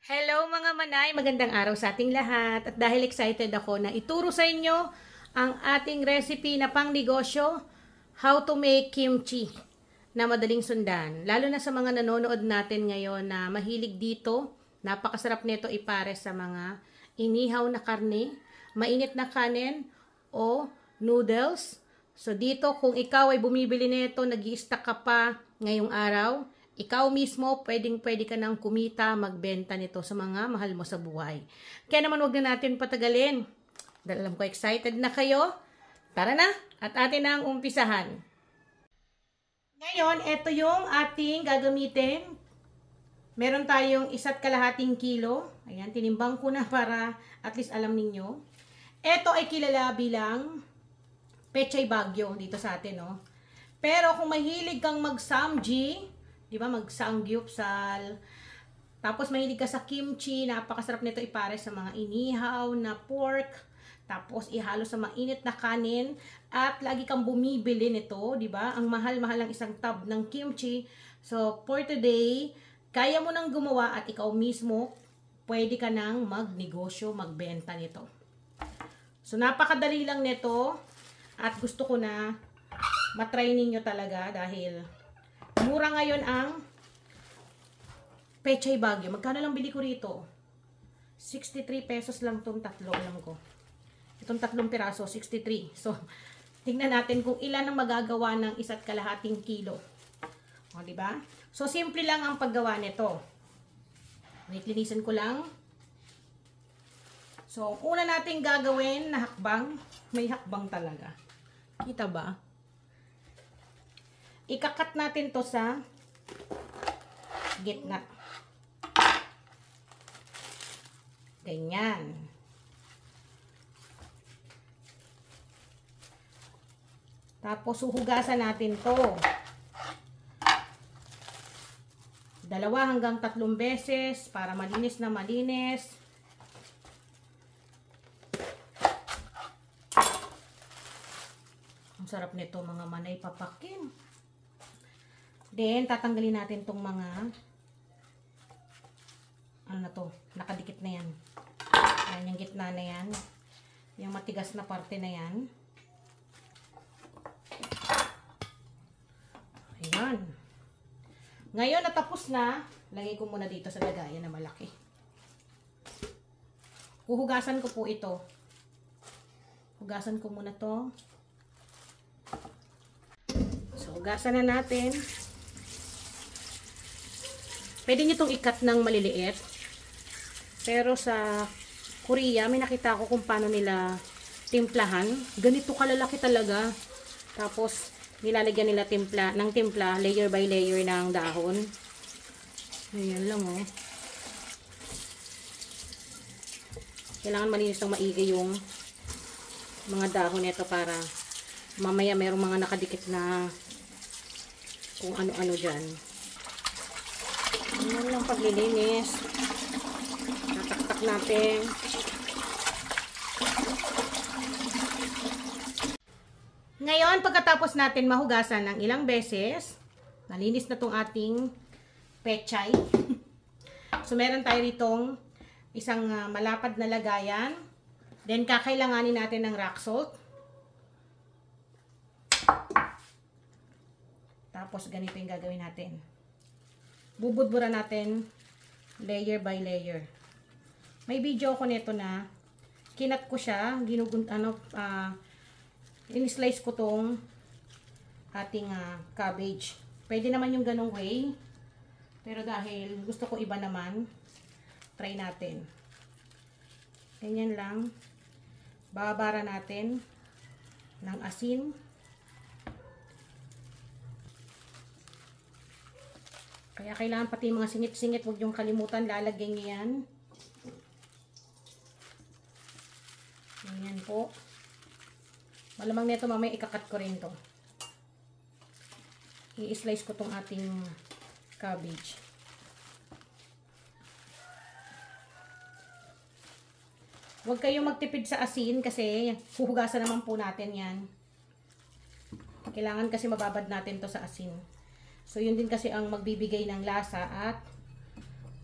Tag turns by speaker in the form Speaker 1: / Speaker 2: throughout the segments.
Speaker 1: Hello mga manay, magandang araw sa ating lahat. At dahil excited ako na ituro sa inyo ang ating recipe na pangnegosyo, how to make kimchi na madaling sundan. Lalo na sa mga nanonood natin ngayon na mahilig dito, napakasarap nito ipares sa mga inihaw na karne, mainit na kanin o noodles. So dito kung ikaw ay bumibili nito, nag-i-stack ka pa ngayong araw, ikaw mismo, pwede ka nang kumita, magbenta nito sa mga mahal mo sa buhay. Kaya naman wag na natin patagalin. Dahil alam ko excited na kayo. Tara na at atin na ang umpisahan. Ngayon, ito yung ating gagamitin. Meron tayong 1.5 kilo. Ayan, tinimbang ko na para at least alam ninyo. Ito ay kilala bilang Pechay Bagyo dito sa atin, no? Pero kung mahilig kang mag-samji, di ba, mag-sangyupsal, tapos mahilig ka sa kimchi, napakasarap nito ipares sa mga inihaw na pork, tapos ihalo sa mainit na kanin, at lagi kang bumibili nito, di ba? Ang mahal-mahal ang isang tub ng kimchi. So, for today, kaya mo nang gumawa at ikaw mismo, pwede ka nang magnegosyo, magbenta nito. So, napakadali lang nito, at gusto ko na matry ninyo talaga dahil mura ngayon ang Pechay Bagyo. Magkano lang bili ko rito? 63 pesos lang itong tatlo, alam ko. Itong 3 piraso, 63. So, tingnan natin kung ilan ang magagawa ng 1.5 kilo. O, diba? So, simple lang ang paggawa nito. Wait, linisan ko lang. So, una natin gagawin na hakbang. May hakbang talaga. Kita ba? Ikakat natin to sa gitna. Ganyan. Tapos huhugasan natin to 2 hanggang 3 beses para malinis na malinis. Ang sarap nito mga manay, papakin. Then, tatanggalin natin tong mga, ano na to, nakadikit na yan. Ayan, yung gitna na yan. Yung matigas na parte na yan. Ayan. Ngayon, natapos na, lagay ko muna dito sa lagayan na malaki. Huhugasan ko po ito. Hugasan ko muna to. So, hugasan na natin. Pwede nyo itong ikat ng maliliit. Pero sa Korea, may nakita ko kung paano nila timplahan. Ganito kalalaki talaga. Tapos, nilalagyan nila timpla, layer by layer ng dahon. Ayan lang, oh. Kailangan malinis ng maigi yung mga dahon nito para mamaya merong mga nakadikit na kung ano-ano dyan. Ayan lang paglilinis. Tataktak natin. Ngayon, pagkatapos natin mahugasan ng ilang beses, nalinis na tong ating pechay. So, meron tayo ditong isang malapad na lagayan. Then, kakailanganin natin ng rock salt. Tapos, ganito yung gagawin natin. Bubudburan natin layer by layer. May video ko nito na kinat ko siya, in-slice ko tong ating cabbage. Pwede naman yung ganong way. Pero dahil gusto ko iba naman, try natin. Ganyan lang. Babara natin ng asin. Kaya kailangan pati mga singit-singit, huwag yung kalimutan, lalagyan niyo yan. Ganyan po. Malamang nito mamaya ikakat ko rin to. I-slice ko tong ating cabbage. Huwag kayong magtipid sa asin kasi huhugasan naman po natin yan. Kailangan kasi mababad natin to sa asin. So, yun din kasi ang magbibigay ng lasa at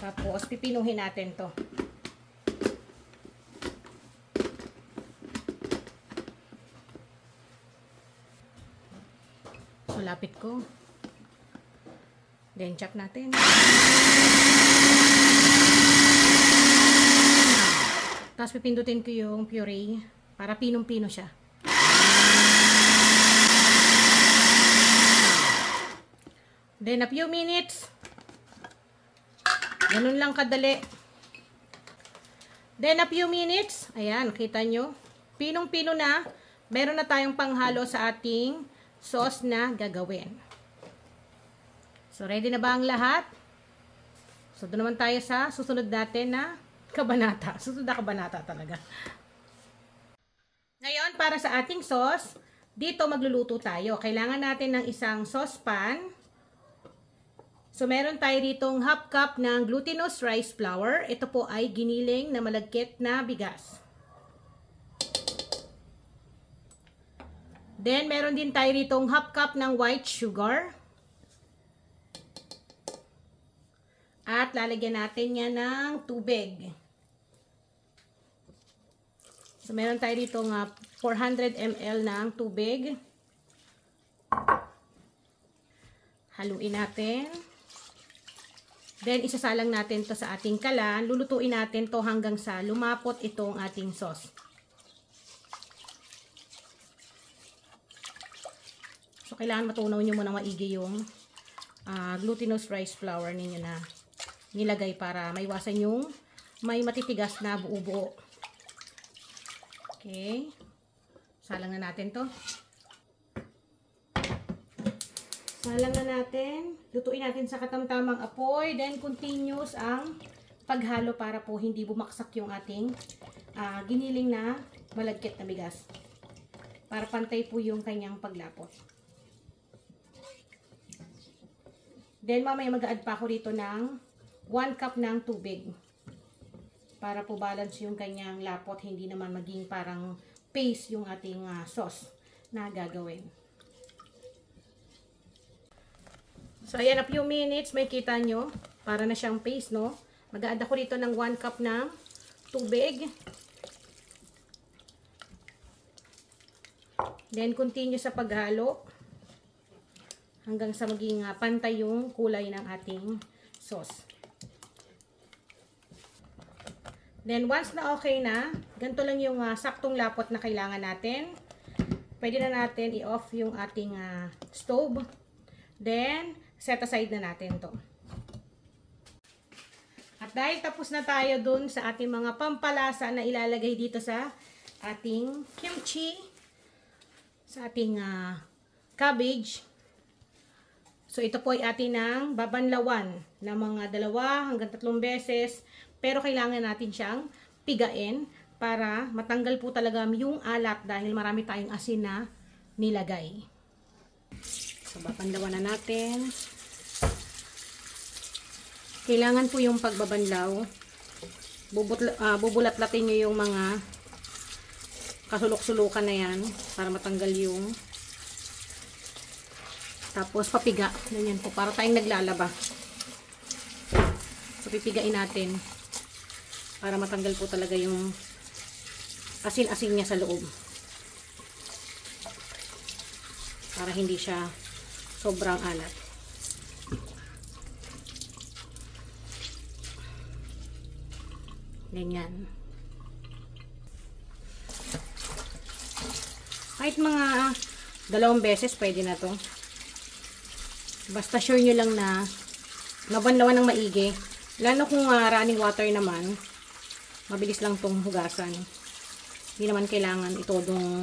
Speaker 1: Tapos, pipinuhin natin to. So, lapit ko. Then, chop natin. Tapos, pipindutin ko yung puree para pinong-pino siya. Then, a few minutes. Ganun lang kadali. Then, a few minutes. Ayan, kita nyo. Pinong-pino na. Meron na tayong panghalo sa ating sauce na gagawin. So, ready na ba ang lahat? So, doon naman tayo sa susunod natin na kabanata. Susunod na kabanata talaga. Ngayon, para sa ating sauce, dito magluluto tayo. Kailangan natin ng isang saucepan. So, meron tayo ditong half cup ng glutinous rice flour. Ito po ay giniling na malagkit na bigas. Then, meron din tayo ditong half cup ng white sugar. At lalagyan natin yan ng tubig. So, meron tayo ditong 400 ml ng tubig. Haluin natin. Then, isasalang natin to sa ating kalan. Lulutuin natin to hanggang sa lumapot itong ating sauce. So, kailangan matunaw nyo muna maigi yung glutinous rice flour ninyo na nilagay para maiwasan yung may matitigas na buo-buo. Okay. Salang na natin to. Salang na natin. Lutuin natin sa katamtamang apoy. Then, continuous ang paghalo para po hindi bumaksak yung ating giniling na malagkit na bigas. Para pantay po yung kanyang paglapot. Then, mamaya mag-add pa ako dito ng 1 cup ng tubig. Para po balance yung kanyang lapot. Hindi naman maging parang paste yung ating sauce na gagawin. So, ayan, a few minutes, may kita nyo. Para na siyang paste, no? Mag-add ako dito ng 1 cup ng tubig. Then, continue sa paghalo. Hanggang sa maging pantay yung kulay ng ating sauce. Then, once na okay na, ganito lang yung saktong lapot na kailangan natin. Pwede na natin i-off yung ating stove. Then, set aside na natin to. At dahil tapos na tayo dun sa ating mga pampalasa na ilalagay dito sa ating kimchi, sa ating cabbage. So, ito po ay atin ng babanlawan na mga 2 hanggang 3 beses. Pero kailangan natin siyang pigain para matanggal po talaga yung alat dahil marami tayong asin na nilagay. So, babanlawan na natin. Kailangan po yung pagbabanlaw. Bubulat-latin nyo yung mga kasulok-sulukan na yan para matanggal yung tapos papiga. Ganyan po. Para tayong naglalaba. So, pipigain natin para matanggal po talaga yung asin-asin niya sa loob. Para hindi siya sobrang alat. Ganyan. Kahit mga 2 beses pwede na to. Basta sure nyo lang na nabanlawan ng maigi. Lalo kung running water naman, mabilis lang tong hugasan. Hindi naman kailangan itodong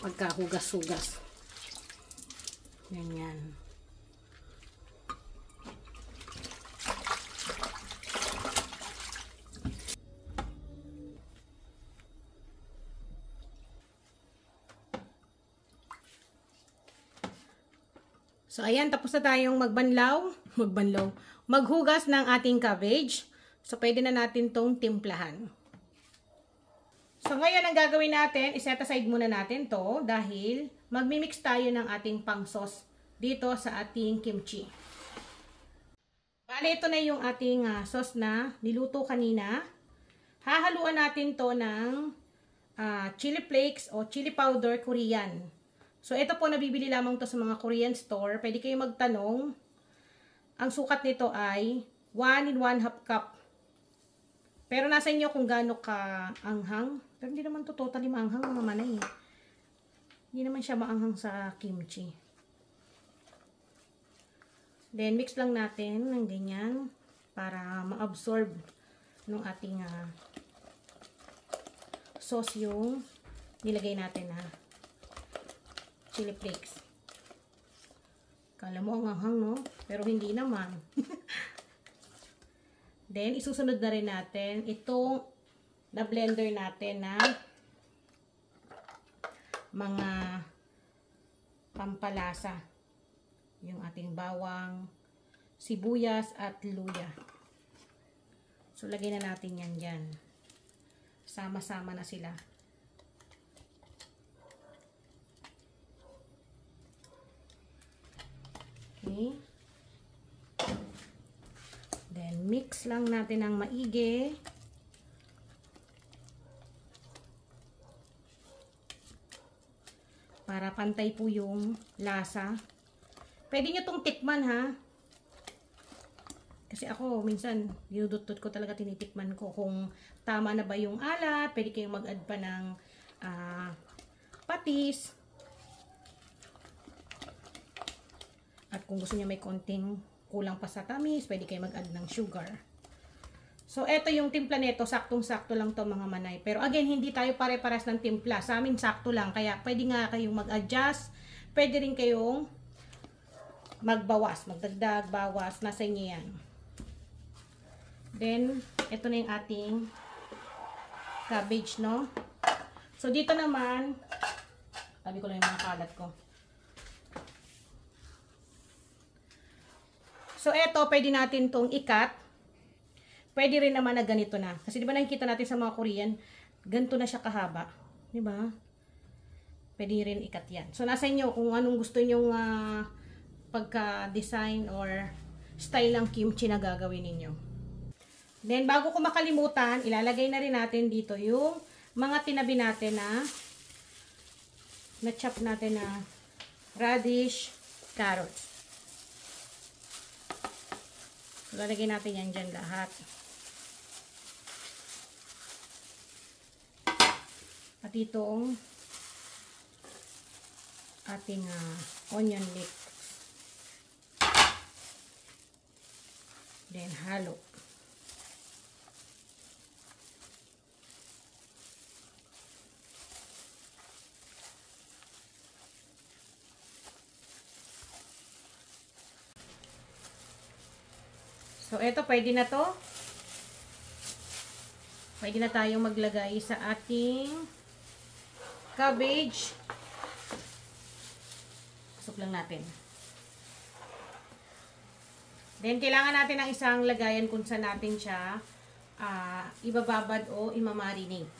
Speaker 1: pagkahugas-hugas. Ganyan. So, ayan, tapos na tayong maghugas ng ating cabbage. So, pwede na natin tong timplahan. So, ngayon ang gagawin natin, iset aside muna natin to dahil magmimix tayo ng ating pang sauce dito sa ating kimchi. Bale, ito na yung ating sauce na niluto kanina. Hahaluan natin to ng chili flakes o chili powder Korean. So, ito po nabibili lamang to sa mga Korean store. Pwede kayo magtanong. Ang sukat nito ay 1 and 1/2 cup. Pero nasa inyo kung gaano ka anghang. Pero hindi naman to totally maanghang mga manay. Hindi naman siya maanghang sa kimchi. Then, mix lang natin ng ganyan para ma-absorb ng ating sauce yung nilagay natin na chili flakes. Kala mo ang anghang, no? Pero hindi naman. Then, isusunod na rin natin itong na-blender natin na mga pampalasa. Yung ating bawang, sibuyas, at luya. So, lagay na natin yan dyan. Sama-sama na sila. Okay. Then, mix lang natin ng maigi. Para pantay po yung lasa. Pwede nyo tong tikman, ha? Kasi ako, minsan, dinudot-dot ko talaga, tinitikman ko kung tama na ba yung alat. Pwede kayong mag-add pa ng patis. At kung gusto niyo may konting kulang pa sa tamis, pwede kayo mag-add ng sugar. So, eto yung timpla nito. Saktong-sakto lang to mga manay. Pero again, hindi tayo pare-paras ng timpla. Sa amin, sakto lang. Kaya, pwede nga kayong mag-adjust. Pwede rin kayong magbawas. Magdagdag, bawas. Nasa inyo yan. Then, eto na yung ating cabbage, no? So, dito naman, tabi ko lang yung mga kalat ko. So, eto, pwede natin tong ikat. Pwede rin naman na ganito na. Kasi di ba nakikita natin sa mga Korean, ganito na siya kahaba. Di ba? Pwede rin ikat yan. So, nasa inyo kung anong gusto nyong pagka-design or style ng kimchi na gagawin ninyo. Then, bago ko makalimutan, ilalagay na rin natin dito yung mga tinabi natin na chop natin na radish, carrots. Lalagay natin yan dyan lahat. At itong ating onion leeks. Then halo. So, eto, pwede na to. Pwede na tayong maglagay sa ating cabbage. Pasok lang natin. Then, kailangan natin ng isang lagayan kung saan natin siya ibababad o imamarinate.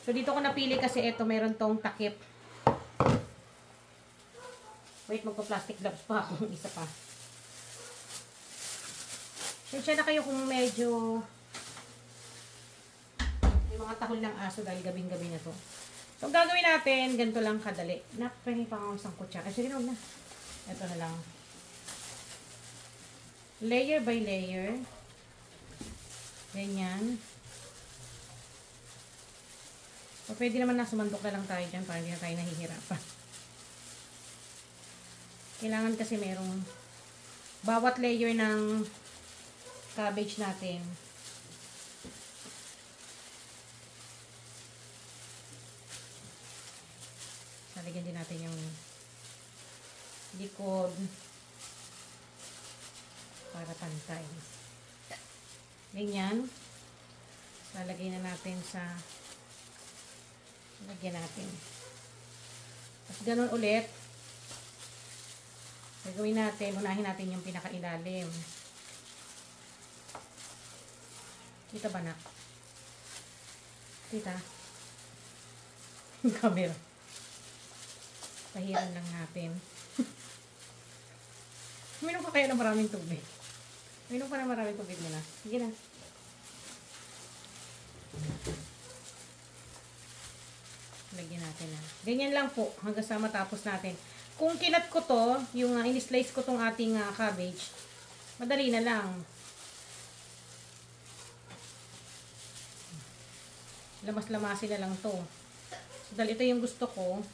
Speaker 1: So, dito ko napili kasi eto, meron tong takip. Wait, magpa-plastic gloves pa ako. Isa pa. Sensya na kayo kung medyo may mga tahol ng aso dahil gabing-gabi na to. So, gagawin natin, ganito lang kadali. Napahing pa ako isang kutsara. Sige na, na. Ito na lang. Layer by layer. Ganyan. So, pwede naman na sumandok na lang tayo dyan para hindi na tayo nahihirapan. Kailangan kasi merong bawat layer ng cabbage natin. Lalagyan din natin yung likod para pantay. Ganyan. Lalagay na natin sa lagyan natin. Tapos ganun ulit. Gagawin natin, unahin natin yung pinakailalim. Kita ba, nak? Kita? Yung camera. Pahiran lang natin. Uminom ka kaya ng maraming tubig. Uminom ka ng maraming tubig mo na. Sige na. Lagyan natin na. Ganyan lang po hanggang sa matapos natin. Kung kinat ko to, yung in-slice ko tong ating cabbage, madali na lang. Lamas-lamasin na lang to. So, dahil ito yung gusto ko,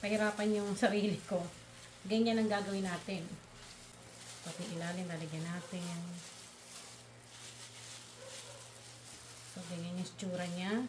Speaker 1: pahirapan yung sarili ko. Ganyan ang gagawin natin. Pati ilalim, lalagyan natin. So, ganyan yung tsura niya.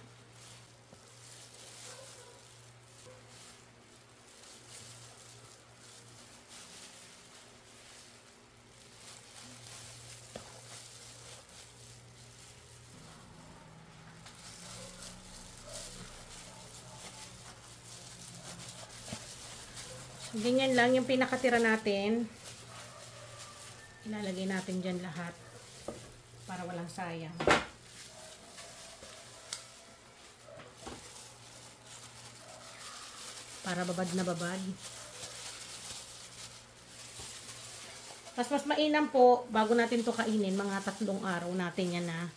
Speaker 1: So, ganyan lang yung pinakatira natin. Ilalagay natin dyan lahat para walang sayang. Para babad na babad. Mas mainam po, bago natin to kainin, mga 3 araw natin yan na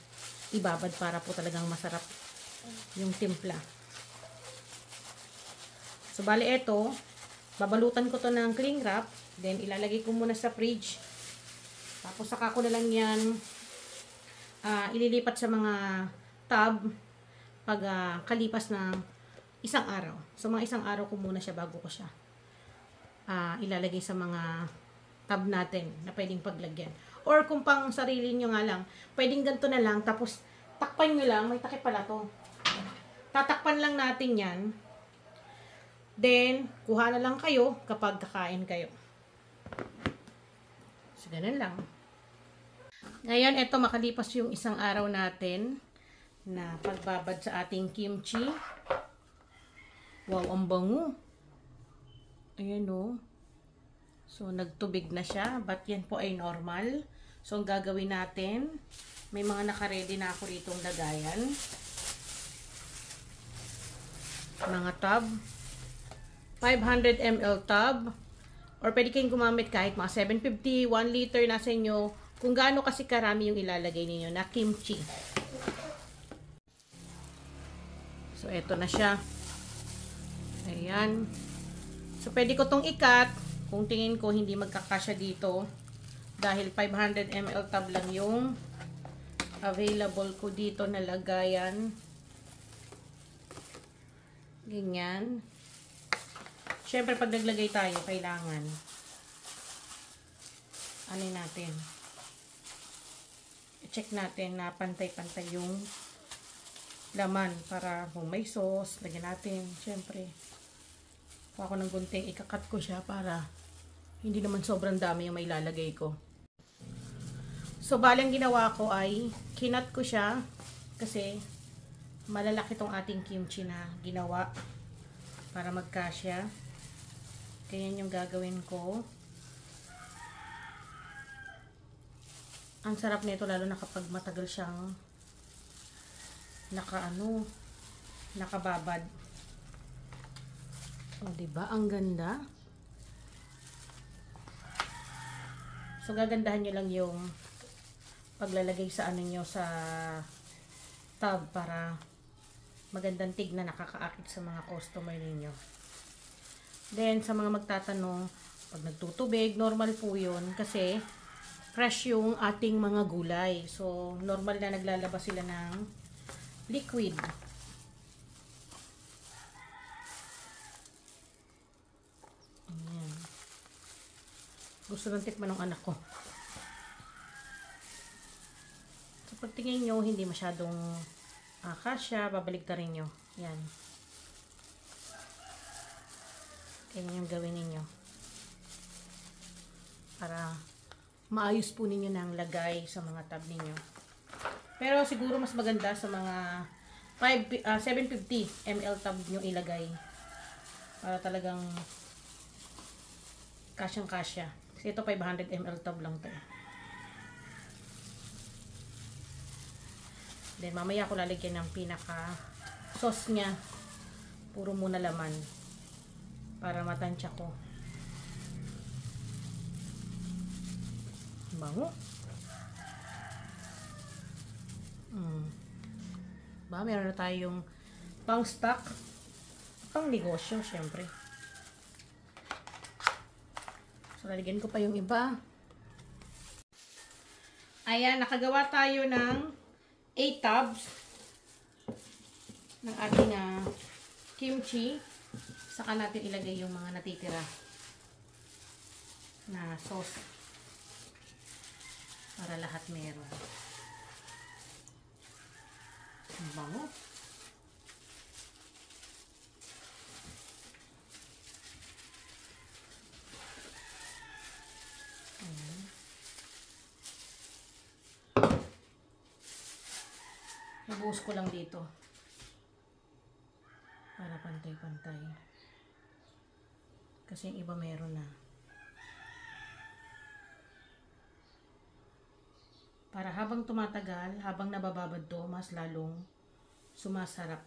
Speaker 1: ibabad para po talagang masarap yung timpla. So, bali ito, babalutan ko to ng cling wrap, then ilalagay ko muna sa fridge. Tapos saka ko na lang yan ililipat sa mga tub pag kalipas ng 1 araw. So, mga 1 araw ko muna siya bago ko siya ilalagay sa mga tub natin na pwedeng paglagyan. Or kung pang sarili nyo nga lang, pwedeng ganito na lang, tapos takpan nyo lang, may takip pala to. Tatakpan lang natin yan. Then, kuha na lang kayo kapag kakain kayo. So, ganun lang. Ngayon, ito makalipas yung 1 araw natin na pagbabad sa ating kimchi. Wow, ang bango. Ayan o. So, nagtubig na siya. But yan po ay normal. So, ang gagawin natin, may mga nakaredy na ako ritong lagayan. Mga tub. 500 ml tub. Or pwede kayong gumamit kahit mga 750, 1 liter na sa inyo. Kung gaano kasi karami yung ilalagay ninyo na kimchi. So, eto na siya. Ayan. So, pwede ko tong ikat kung tingin ko hindi magkakasya dito. Dahil 500 ml tub lang yung available ko dito na lagayan. Ganyan. Siyempre, pag naglagay tayo, kailangan ano natin? I-check natin na pantay-pantay yung laman para kung may sauce, lagyan natin. Siyempre, kung ako ng gunting, ikakat ko siya para hindi naman sobrang dami yung may lalagay ko. So, balang ginawa ko ay kinat ko siya kasi malalaki tong ating kimchi na ginawa para magkasya. Ganyan yung gagawin ko. Ang sarap nito lalo na kapag matagal siyang nakababad. O, diba? Ang ganda. So, gagandahan nyo lang yung paglalagay sa ano nyo sa tub para magandang tignan, nakakaakit sa mga customer ninyo. Then, sa mga magtatanong, pag nagtutubig, normal po yun kasi fresh yung ating mga gulay. So, normal na naglalabas sila ng liquid. Ayan. Gusto ng tikman ng anak ko. So, pag tingin nyo, hindi masyadong kasya, babalik na rin nyo. Yan. Ganyan yung gawin ninyo. Para maayos po ninyo ng lagay sa mga tab ninyo. Pero siguro mas maganda sa mga 750 ml tab nyo ilagay. Para talagang kasyang-kasya. Kasi ito 500 ml tab lang to. Then mamaya ko lalagyan ng pinaka sauce niya. Puro muna laman. Para matansya ko. Bango. Ba, meron na tayong pang stock, pang negosyo, syempre. So, lalagyan ko pa yung iba. Ayan, nakagawa tayo ng 8 tubs ng ating kimchi. Saka natin ilagay yung mga natitira na sauce para lahat meron. Ang bango. Ayan. Nabuhos ko lang dito para pantay-pantay. Kasi yung iba meron na. Para habang tumatagal, habang nabababad to, mas lalong sumasarap.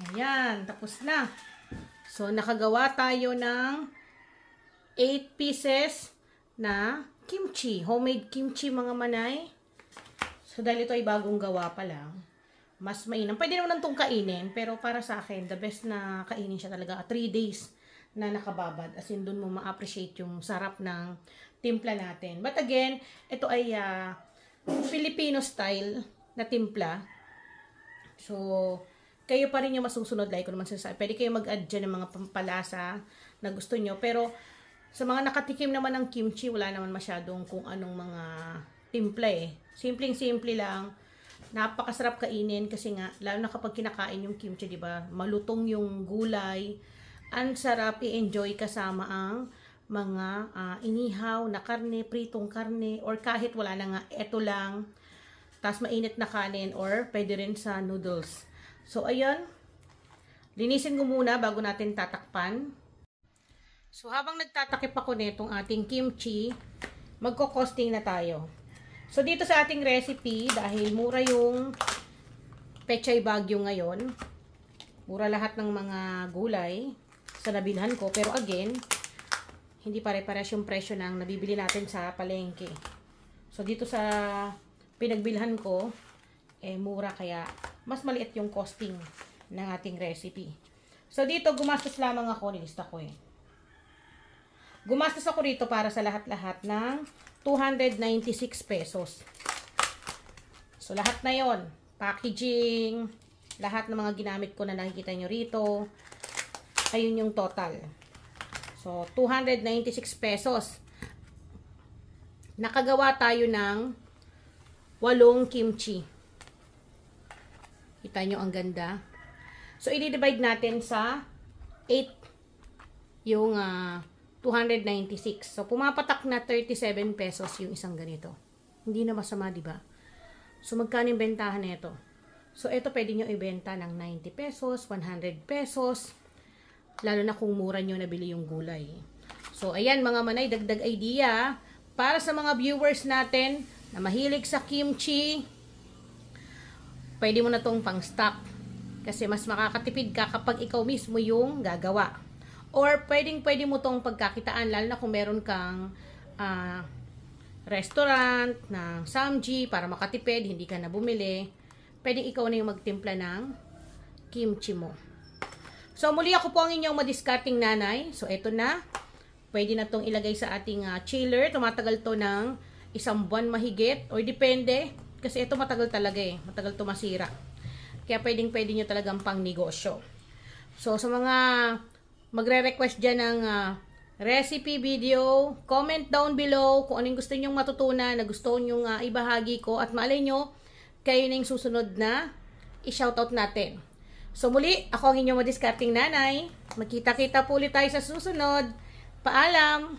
Speaker 1: Ayan, tapos na. So, nakagawa tayo ng 8 pieces na kimchi. Homemade kimchi, mga manay. So, dahil ito ay bagong gawa pa lang, mas mainam. Pwede naman itong kainin, pero para sa akin, the best na kainin siya talaga 3 days na nakababad. As in, dun mo ma-appreciate yung sarap ng timpla natin. But again, ito ay Filipino style na timpla. So, kayo pa rin yung masusunod. Like ko naman sinasabi. Pwede kayo mag-add dyan ng mga pampalasa na gusto nyo. Pero, sa mga nakatikim naman ng kimchi, wala naman masyadong kung anong mga timpla eh. Simpleng-simple lang. Napakasarap kainin kasi nga, lalo na kapag kinakain yung kimchi, di ba? Malutong yung gulay. Ang sarap i-enjoy kasama ang mga inihaw na karne, pritong karne, or kahit wala na nga, eto lang. Tapos mainit na kanin, or pwede rin sa noodles. So, ayun. Linisin ko muna bago natin tatakpan. So, habang nagtatakip ako nitong ating kimchi, magko-costing na tayo. So, dito sa ating recipe, dahil mura yung Pechay Baguio ngayon, mura lahat ng mga gulay sa nabilhan ko. Pero again, hindi pare-pares yung presyo ng nabibili natin sa palengke. So, dito sa pinagbilhan ko, mura kaya mas maliit yung costing ng ating recipe. So, dito gumastos lamang ako, nilista ko Gumastos ako rito para sa lahat-lahat ng 296 pesos. So, lahat na yon, packaging, lahat ng mga ginamit ko na nakikita nyo rito, ayun yung total. So, 296 pesos. Nakagawa tayo ng 8 kimchi. Kita nyo ang ganda. So, i-divide natin sa 8 yung 296. So, pumapatak na 37 pesos yung isang ganito. Hindi na masama, di ba? So, magkano yung bentahan nito? So, ito pwede nyo ibenta ng 90 pesos, 100 pesos. Lalo na kung mura nyo nabili yung gulay. So, ayan mga manay, dagdag idea. Para sa mga viewers natin na mahilig sa kimchi, pwede mo na tong pang stock. Kasi mas makakatipid ka kapag ikaw mismo yung gagawa. Or pwede mo tong pagkakitaan, lalo na kung meron kang restaurant ng samji para makatipid, hindi ka na bumili. Pwedeng ikaw na yung magtimpla ng kimchi mo. So, muli ako po ang inyong madiscarding nanay. So, ito na. Pwede na tong ilagay sa ating chiller. Tumatagal to ng 1 buwan mahigit. O depende. Kasi ito matagal talaga Matagal to masira. Kaya pwede nyo talagang pang negosyo. So, sa mga magre-request dyan ng recipe video, comment down below kung anong gusto nyong matutunan, na gusto nyong ibahagi ko. At malay nyo, kayo na yung susunod na i-shoutout natin. So muli, ako ang inyong madiscarding nanay. Magkita-kita po ulit tayo sa susunod. Paalam!